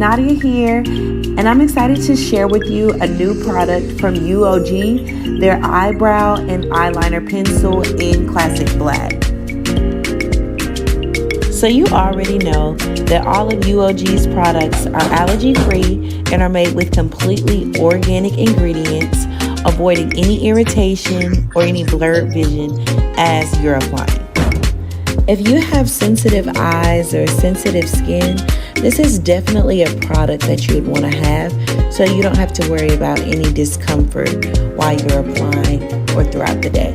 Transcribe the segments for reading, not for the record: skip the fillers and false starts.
Nadia here, and I'm excited to share with you a new product from UOG, their eyebrow and eyeliner pencil in classic black. So you already know that all of UOG's products are allergy-free and are made with completely organic ingredients, avoiding any irritation or any blurred vision as you're applying. If you have sensitive eyes or sensitive skin, this is definitely a product that you would want to have so you don't have to worry about any discomfort while you're applying or throughout the day.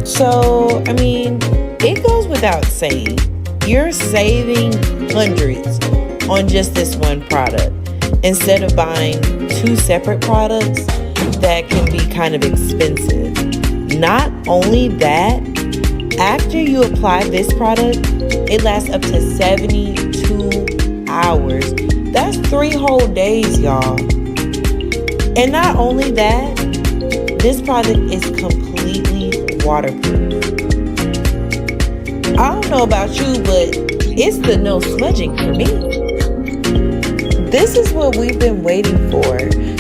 So, it goes without saying, you're saving hundreds on just this one product instead of buying two separate products that can be kind of expensive. Not only that, after you apply this product, it lasts up to 72 hours. That's 3 whole days, y'all. And not only that, this product is completely waterproof. I don't know about you, but it's the no smudging for me. This is what we've been waiting for.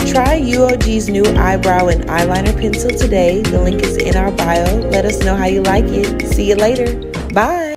Try UOG's new eyebrow and eyeliner pencil today. The link is in our bio. Let us know how you like it. See you later. Bye.